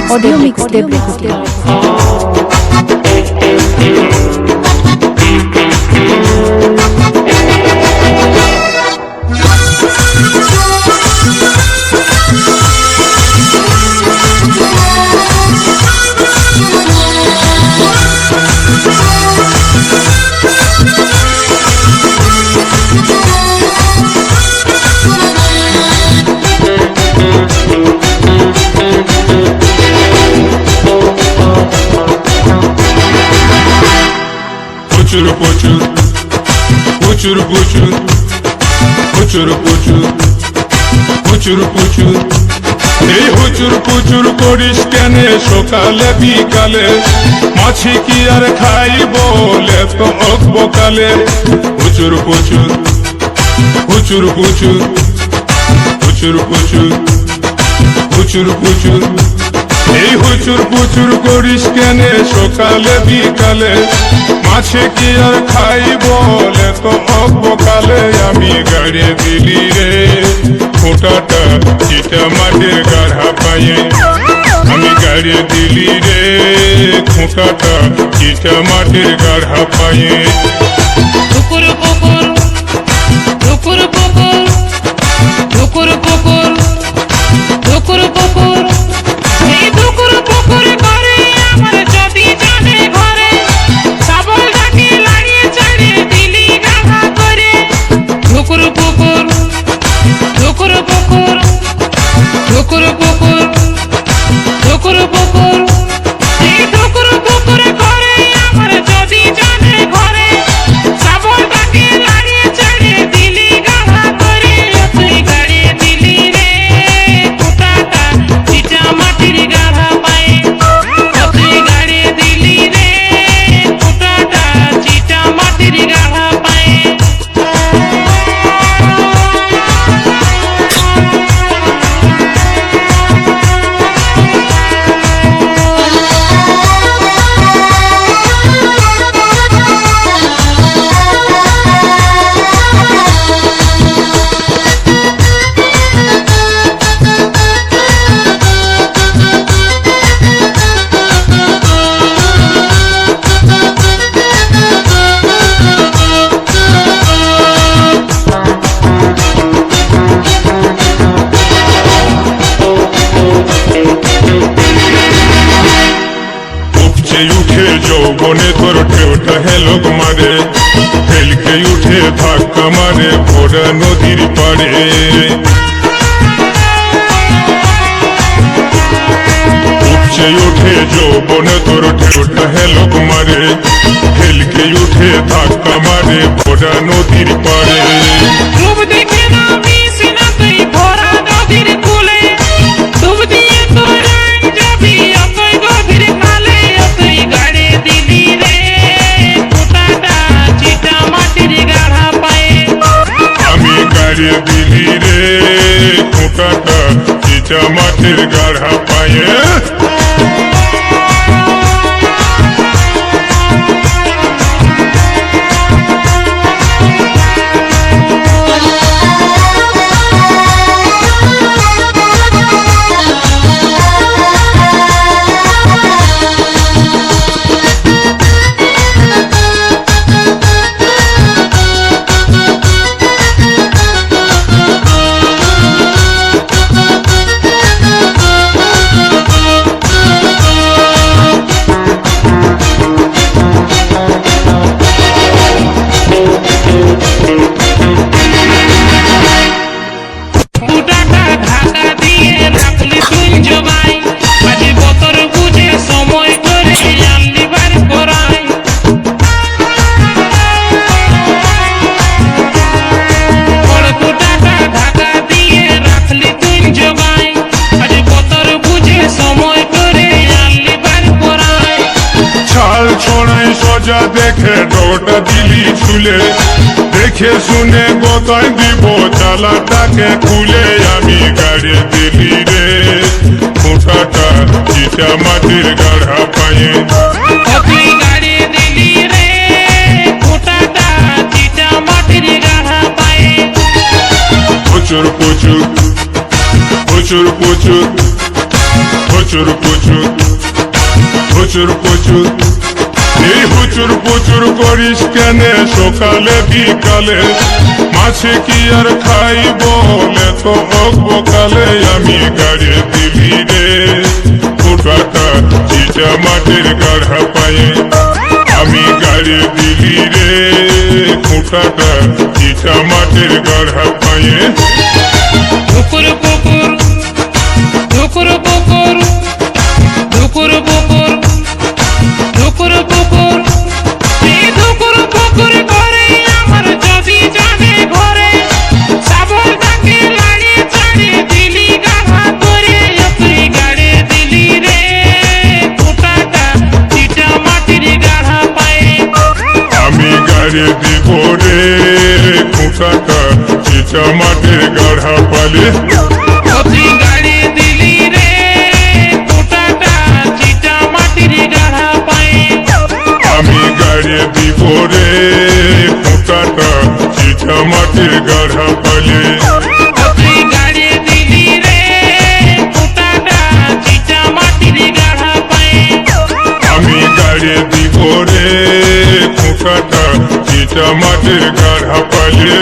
mix Dev প্রচুর প্রচুর প্রচুর প্রচুর প্রচুর প্রচুর এই হুচুর পুচুর করিস কেনে সকালে বিকালে মাছি কি আর খাই বলে তো বকালে প্রচুর প্রচুর প্রচুর প্রচুর প্রচুর প্রচুর প্রচুর প্রচুর এই হুচুর পুচুর করিস কেনে সকালে বিকালে মাছে কি আর খাই বলে তো বকালে আমি গাড়ি দিলি রে ফোটাটা চিটা মাটির গাঢ়া পায়ে আমি গাড়ি দিলি রে খোঁটাটা চিটা মাটির গাঢ়া পায়ে ঠুকুর পুকুর ঠুকুর পুকুর ঠুকুর পুকুর ঠুকুর পুকুর এই ঠুকুর পুকুর করে আমার যদি জানে ঘরে সাবলটাকে লাগিয়ে ছাড়ে দিলি গাধা করে ঠুকুর পুকুর ঠুকুর পুকুর ঠুকুর পুকুর ঠুকুর পুকুর এই ঠুকুর পুকুর করে আমার যদি জানে ঘরে সাবলটাকে লাগিয়ে ছাড়ে দিলি গাধা করে তুই গাড়িয়ে দিলি রে কুটাটা চিটা মাটির গাঢ়া পায়ে তুই গাড়িয়ে দিলি রে কুটাটা চিটা মাটির গাঢ়া পায়ে উঠে যৌবনে তোর ঢেউটা হেলোক মারে ফেলকে উঠে ধাক্কা মারে ভোরা নদীর পাড়ে উপচে উঠে যৌবনে তোর ঢেউটা হেলোক মারে ফেলকে উঠে ধাক্কা মারে ভোরা নদীর পাড়ে ডুব দেখে নামিস না তুই ভরা নদীর কূলে ডুব দিয়ে তোর রঙ যাবি অতই গভীর খালে তুই গাড়ি দিলি রে কুটাটা চিটা মাটির গাঢ়া পায়ে আমি গাড়ি দিলি রে খোঁটাটা চিটা মাটির গাঢ়া পায়ে কুটাটা ঢাকা দিয়ে রাখলি তুই জমাই আজ বতর বুঝে সময় করে আনলি বার করাই কুটাটা ঢাকা দিয়ে রাখলি তুই জমাই আজ বতর বুঝে সময় করে আনলি বার করাই ছাল ছড়াই সজা দেখে ডোটা দিলি ছুলে দেখে শুনে গোতায় দিব চালাটাকে খুলে আমি গাড়ি দিলি রে খোঁটাটা চিটা মাটির গাঢ়া পায়ে তুই গাড়ি দিলি রে কুটাটা চিটা মাটির গাঢ়া পায়ে প্রচুর প্রচুর প্রচুর প্রচুর প্রচুর প্রচুর প্রচুর প্রচুর প্রচুর এই হুচুর প্রচুর করিস কেন সকালে বিকালে মাছে কি আর খাই বলে তো কালে আমি গাড়ি দিলি রে ফোটাটা চিচা মাটির গাঢ়া পায়ে আমি গাড়ি দিলি রে ফোটাটা চিচা মাটির গাঢ়া পায়ে ধুকুর পুকুর ধুকুর পুকুর ধুকুর পুকুর ধুকুর পুকুর এই ধুকুর পুকুর করে আমার যদি জানে ঘরে সাবল তাকে লাড়ি ছাড়ে দিলি গাঢ়া করে তুই গাড়ি দিলি রে ফোটাটা চিটা মাটির গাঢ়া পায়ে আমি গাড়ি দিব রে ফোটাটা চিচা মাটির গাঢ়া পালে তুই গাড়ি দিলি রে ফোটাটা চিটা মাটির গাঢ়া পায়ে আমি গাড়ি দিব রে ফোটাটা চিচা মাটির গাঢ়া পালে তুই গাড়ি দিলি রে ফোটাটা চিটা মাটির গাঢ়া পায়ে আমি গাড়ি দিব রে ফোটাটা চিচা মাটির গাঢ়া পালে